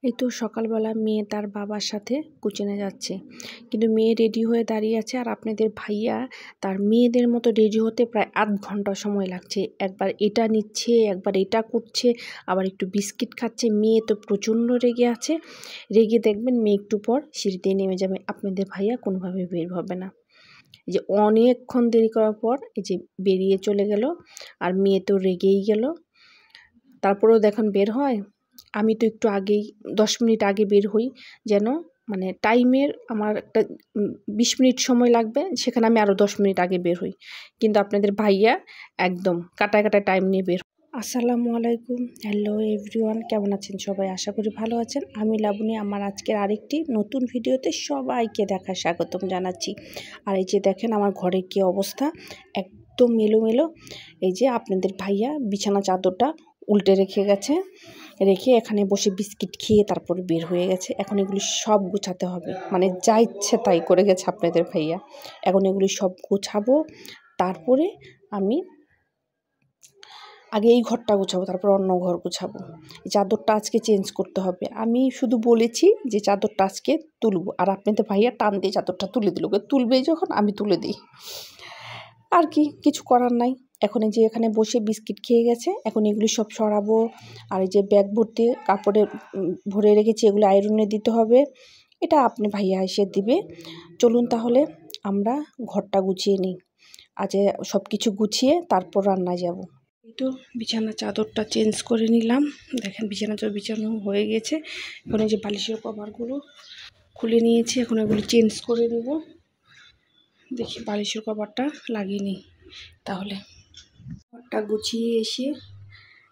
এই তো সকালবেলা মেয়ে তার বাবার সাথে কোচিংয়ে যাচ্ছে, কিন্তু মেয়ে রেডি হয়ে দাঁড়িয়ে আছে আর আপনাদের ভাইয়া তার মেয়েদের মতো রেডি হতে প্রায় আধ ঘন্টা সময় লাগছে। একবার এটা নিচ্ছে, একবার এটা করছে, আবার একটু বিস্কিট খাচ্ছে। মেয়ে তো প্রচণ্ড রেগে আছে। রেগে দেখবেন মেয়ে একটু পর সিঁড়িতে নেমে যাবে। আপনাদের ভাইয়া কোনোভাবে বের হবে না। এই যে অনেকক্ষণ দেরি করার পর এই যে বেরিয়ে চলে গেল, আর মেয়ে তো রেগেই গেল। তারপরেও দেখুন বের হয়। আমি তো একটু আগেই 10 মিনিট আগে বের হই, যেন মানে টাইমের আমার একটা 20 মিনিট সময় লাগবে, সেখানে আমি আরও 10 মিনিট আগে বের হই। কিন্তু আপনাদের ভাইয়া একদম কাটায় কাটায় টাইম নিয়ে বের। আসসালামু আলাইকুম, হ্যালো এভরিওয়ান, কেমন আছেন সবাই? আশা করি ভালো আছেন। আমি লাবণী, আমার আজকের আরেকটি নতুন ভিডিওতে সবাইকে দেখার স্বাগতম জানাচ্ছি। আর এই যে দেখেন আমার ঘরের কী অবস্থা, একদম মেলোমেলো। এই যে আপনাদের ভাইয়া বিছানা চাদরটা উল্টে রেখে গেছে, রেখে এখানে বসে বিস্কিট খেয়ে তারপরে বের হয়ে গেছে। এখন এগুলি সব গুছাতে হবে, মানে যা ইচ্ছে তাই করে গেছে আপনাদের ভাইয়া। এখন এগুলি সব গুছাবো, তারপরে আমি আগে এই ঘরটা গুছাবো, তারপর অন্য ঘর গুছাবো। এই চাদরটা আজকে চেঞ্জ করতে হবে। আমি শুধু বলেছি যে চাদরটা আজকে তুলবো, আর আপনাদের ভাইয়া টান দিয়ে চাদরটা তুলে দিল। তুলবেই যখন আমি তুলে দিই, আর কি কিছু করার নাই। এখন এই যে এখানে বসে বিস্কিট খেয়ে গেছে, এখন এগুলি সব সরাবো। আর এই যে ব্যাগ ভর্তি কাপড়ে ভরে রেখেছি, এগুলো আয়রনে দিতে হবে। এটা আপনি ভাইয়া এসে দিবে। চলুন তাহলে আমরা ঘরটা গুছিয়ে নিই। আজ সব কিছু গুছিয়ে তারপর রান্নায় যাব। এই তো বিছানা চাদরটা চেঞ্জ করে নিলাম। দেখেন বিছানা চাদর বিছানো হয়ে গেছে। এখন এই যে বালিশের কভারগুলো খুলে নিয়েছি, এখন এগুলো চেঞ্জ করে দেব। দেখি বালিশের কভারটা লাগিয়ে নিই তাহলে। ঘরটা গুছিয়ে এসে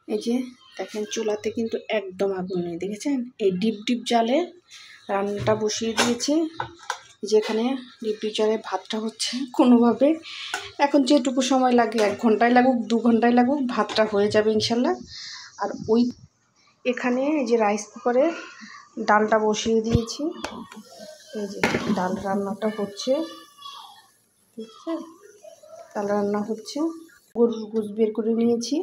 এই যে দেখেন চুলাতে কিন্তু একদম আগুন নেই, দেখেছেন? এই ডিপ ডিপ জালে রান্নাটা বসিয়ে দিয়েছে। যেখানে ডিপ ডিপ জালে ভাতটা হচ্ছে কোনোভাবে। এখন যেটুকু সময় লাগে, 1 ঘন্টায় লাগুক 2 ঘন্টায় লাগুক, ভাতটা হয়ে যাবে ইনশাল্লাহ। আর ওই এখানে এই যে রাইস কুকারে ডালটা বসিয়ে দিয়েছি। এই যে ডাল রান্নাটা হচ্ছে, দেখছেন? ডাল রান্না হচ্ছে। গরুর গোশ বের করে নিয়েছি।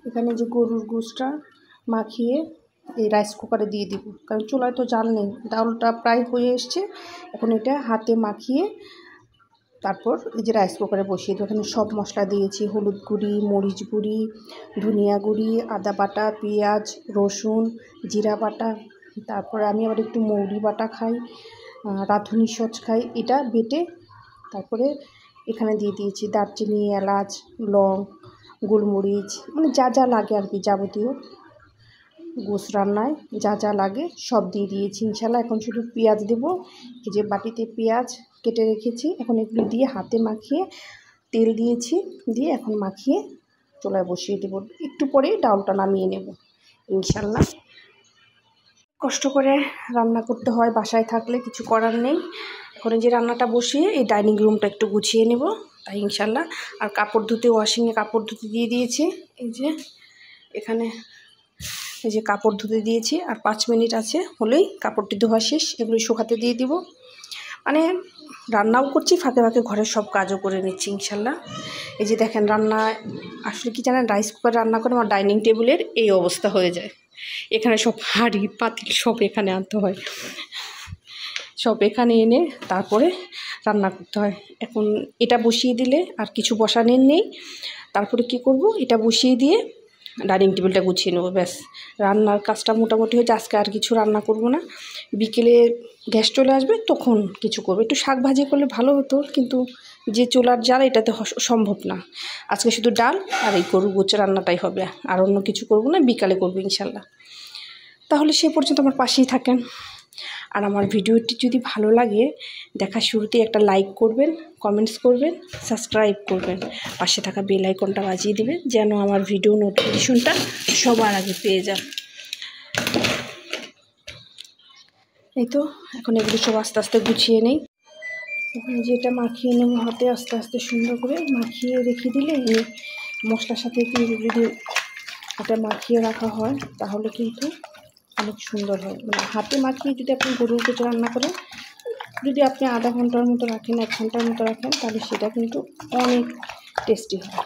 এখানে যে গরুর গোশটা মাখিয়ে এই রাইস কুকারে দিয়ে দিব, কারণ চুলায় তো জাল নেই। ডালটা প্রায় হয়ে এসছে, এখন এটা হাতে মাখিয়ে তারপর এই যে রাইস কুকারে বসিয়ে দেবো। এখানে সব মশলা দিয়েছি, হলুদ গুঁড়ি, মরিচ গুঁড়ি, ধনিয়া গুঁড়ি, আদা বাটা, পেঁয়াজ, রসুন, জিরা বাটা। তারপরে আমি আবার একটু মৌরি বাটা খাই, রাঁধুনি সচ খাই। এটা বেটে তারপরে এখানে দিয়ে দিয়েছি দারচিনি, এলাচ, লং, গোলমরিচ, মানে যা যা লাগে আর কি, যাবতীয় গোশ রান্নায় যা যা লাগে সব দিয়ে দিয়েছি ইনশাল্লাহ। এখন শুধু পেঁয়াজ দেবো। এই যে বাটিতে পেঁয়াজ কেটে রেখেছি, এখন এগুলো দিয়ে হাতে মাখিয়ে তেল দিয়েছি, দিয়ে এখন মাখিয়ে চুলায় বসিয়ে দেবো। একটু পরেই ডালটা নামিয়ে নেব ইনশাল্লাহ। কষ্ট করে রান্না করতে হয় বাসায় থাকলে, কিছু করার নেই। এখন যে রান্নাটা বসিয়ে এই ডাইনিং রুমটা একটু গুছিয়ে নেব তাই ইনশাল্লাহ। আর কাপড় ধুতে ওয়াশিংয়ে কাপড় ধুতে দিয়ে দিয়েছি। এই যে এখানে এই যে কাপড় ধুতে দিয়েছি, আর 5 মিনিট আছে হলেই কাপড়টি ধোয়া শেষ। এগুলো শুকাতে দিয়ে দিব। মানে রান্নাও করছি, ফাঁকে ফাঁকে ঘরের সব কাজও করে নিচ্ছি ইনশাল্লাহ। এই যে দেখেন রান্না আসলে কি জানেন, রাইস কুকার রান্না করে আমার ডাইনিং টেবিলের এই অবস্থা হয়ে যায়। এখানে সব হাঁড়ি পাতিল সব এখানে আনতে হয়, সব এখানে এনে তারপরে রান্না করতে হয়। এখন এটা বসিয়ে দিলে আর কিছু বসানোর নেই। তারপরে কি করব, এটা বসিয়ে দিয়ে ডাইনিং টেবিলটা গুছিয়ে নেবো, ব্যাস রান্নার কাজটা মোটামুটি হয়েছে। আজকে আর কিছু রান্না করব না, বিকেলে গ্যাস চলে আসবে তখন কিছু করবো। একটু শাক ভাজি করলে ভালো হতো, কিন্তু যে চুলার জাল এটাতে সম্ভব না। আজকে শুধু ডাল আর এই গরুর গোছ রান্নাটাই হবে, আর অন্য কিছু করব না, বিকালে করবো ইনশাল্লাহ। তাহলে সে পর্যন্ত আমার পাশেই থাকেন। আর আমার ভিডিওটি যদি ভালো লাগে, দেখার শুরুতেই একটা লাইক করবেন, কমেন্টস করবেন, সাবস্ক্রাইব করবেন, পাশে থাকা বেল আইকনটা বাজিয়ে দেবেন, যেন আমার ভিডিও নোটিফিকেশনটা সবার আগে পেয়ে যান। এই তো এখন এগুলো সব আস্তে আস্তে গুছিয়ে নেই। এখানে যেটা মাখিয়ে নেব হাতে, আস্তে আস্তে সুন্দর করে মাখিয়ে রেখে দিলে এই মশলার সাথে কিন্তু যদি এটা মাখিয়ে রাখা হয় তাহলে কিন্তু অনেক সুন্দর হয়। মানে হাতে মাখিয়ে যদি আপনি গরুর গোছ রান্না করেন, যদি আপনি আধা ঘন্টার মতো রাখেন, 1 ঘন্টার মতো রাখেন, তাহলে সেটা কিন্তু অনেক টেস্টি হয়।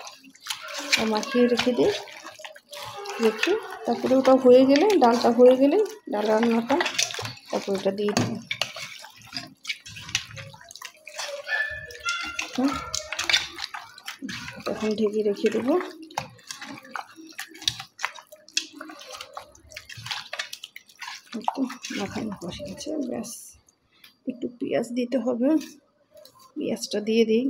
মাখিয়ে রেখে দিয়ে রেখে তারপরে ওটা হয়ে গেলে, ডালটা হয়ে গেলে, ডাল রান্নাটা, তারপরে ওটা দিয়ে দেবো। এখন ঢেকে রেখে দেবো। একটু মাখানো বসে গেছে, ব্যাস একটু পেঁয়াজ দিতে হবে, পেঁয়াজটা দিয়ে দিই।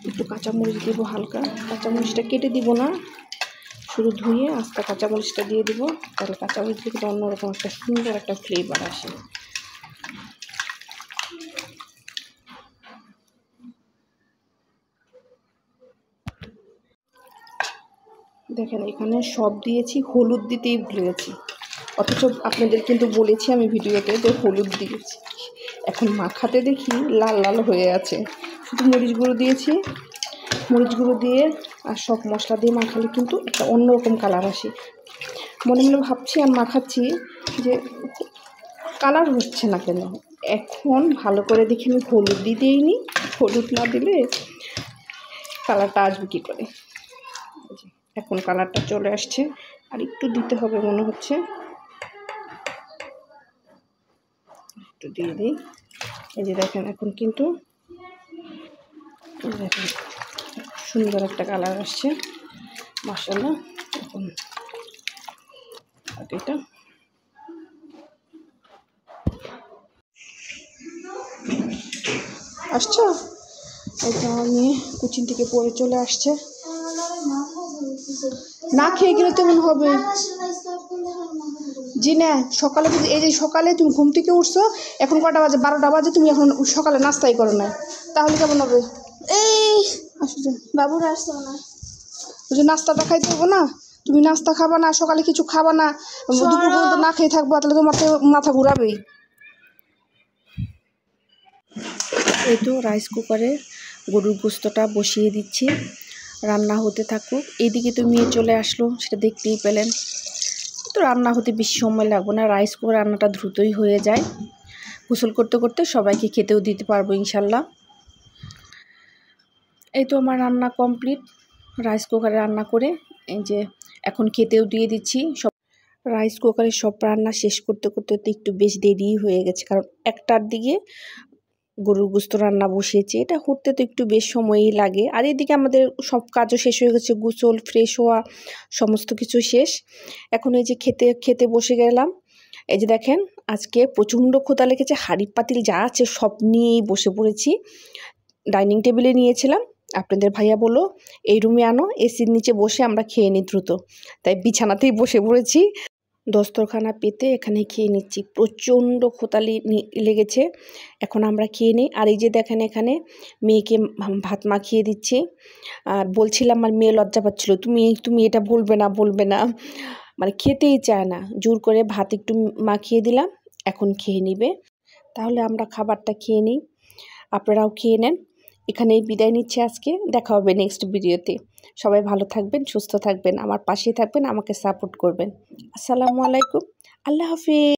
একটু কাঁচামরিচ দেবো হালকা, কাঁচামরিচটা কেটে দিব না, শুধু ধুয়ে আস্তে কাঁচামরিচটা দিয়ে দিব। তাহলে কাঁচামরিচ দিয়ে কিন্তু অন্যরকম একটা সুন্দর একটা ফ্লেভার আসে। দেখেন এখানে সব দিয়েছি, হলুদ দিতেই ভুলে গেছি, অথচ আপনাদের কিন্তু বলেছি আমি ভিডিওতে যে হলুদ দিয়েছি। এখন মাখাতে দেখি লাল লাল হয়ে আছে, শুধু মরিচ গুঁড়ো দিয়েছি। মরিচ গুঁড়ো দিয়ে আর সব মশলা দিয়ে মাখালে কিন্তু একটা অন্যরকম কালার আসে। মনে মনে ভাবছি আর মাখাচ্ছি যে কালার হচ্ছে না কেন। এখন ভালো করে দেখি আমি হলুদ দিইনি, হলুদ না দিলে কালারটা আসবে কী করে। এখন কালারটা চলে আসছে, আর একটু দিতে হবে মনে হচ্ছে, একটু দিয়ে দিই। এই যে দেখেন এখন কিন্তু দেখেন সুন্দর একটা কালার আসছে, মাশাআল্লাহ। এখন এটা আসছো, এটা আমি কুচিন থেকে পরে চলে আসছে। না খেয়ে গেলে তেমন হবে জি না। সকালে যদি এই যে সকালে তুমি ঘুম থেকে উঠছো, এখন কটা বাজে, 12টা বাজে, তুমি এখন সকালে নাস্তাই করো না, তাহলে কেমন হবে? এই আসো বাবুরা আসতো না, ওই যে নাস্তাটা খাইতে হবে না, তুমি নাস্তা খাবা না, সকালে কিছু খাবা না, দুপুর পর্যন্ত না খেয়ে থাকবা, তাহলে তোমার তো মাথা ঘুরাবেই। এই তো রাইস কুকারে গরুর গোস্তটা বসিয়ে দিচ্ছি, রান্না হতে থাকুক। এইদিকে তো মেয়ে চলে আসলো, সেটা দেখতেই পেলেন। তো রান্না হতে বেশি সময় লাগবে না, রাইস কুকার রান্নাটা দ্রুতই হয়ে যায়। গোসল করতে করতে সবাইকে খেতেও দিতে পারবো ইনশাল্লাহ। এই তো আমার রান্না কমপ্লিট, রাইস কুকারে রান্না করে এই যে এখন খেতেও দিয়ে দিচ্ছি। সব রাইস কুকারে সব রান্না শেষ করতে করতে তো একটু বেশ দেরি হয়ে গেছে, কারণ 1টার দিকে গরুর গোস্ত রান্না বসিয়েছি, এটা করতে তো একটু বেশ সময়ই লাগে। আর এদিকে আমাদের সব কাজও শেষ হয়ে গেছে, গোসল ফ্রেশ হওয়া সমস্ত কিছু শেষ। এখন এই যে খেতে বসে গেলাম। এই যে দেখেন আজকে প্রচণ্ড ক্ষুধা লেগেছে, হাঁড়ি পাতিল যা আছে সব নিয়েই বসে পড়েছি। ডাইনিং টেবিলে নিয়েছিলাম, আপনাদের ভাইয়া বললো এই রুমে আনো, এসির নিচে বসে আমরা খেয়ে নিই দ্রুত, তাই বিছানাতেই বসে পড়েছি। দস্তরখানা পেতে এখানে খেয়ে নিচ্ছি, প্রচণ্ড ক্ষুধা লেগেছে। এখন আমরা খেয়ে নিই। আর এই যে দেখেন এখানে মেয়েকে ভাত মাখিয়ে দিচ্ছি। আর বলছিলাম আমার মেয়ে লজ্জা পাচ্ছিলো, তুমি এটা বলবে না, মানে খেতেই চায় না। জোর করে ভাত একটু মাখিয়ে দিলাম, এখন খেয়ে নিবে। তাহলে আমরা খাবারটা খেয়ে নিই, আপনারাও খেয়ে নেন। এখানেই বিদায় নিচ্ছে আজকে, দেখা হবে নেক্সট ভিডিওতে। সবাই ভালো থাকবেন, সুস্থ থাকবেন, আমার পাশে থাকবেন, আমাকে সাপোর্ট করবেন। আসসালামু আলাইকুম, আল্লাহ হাফিজ।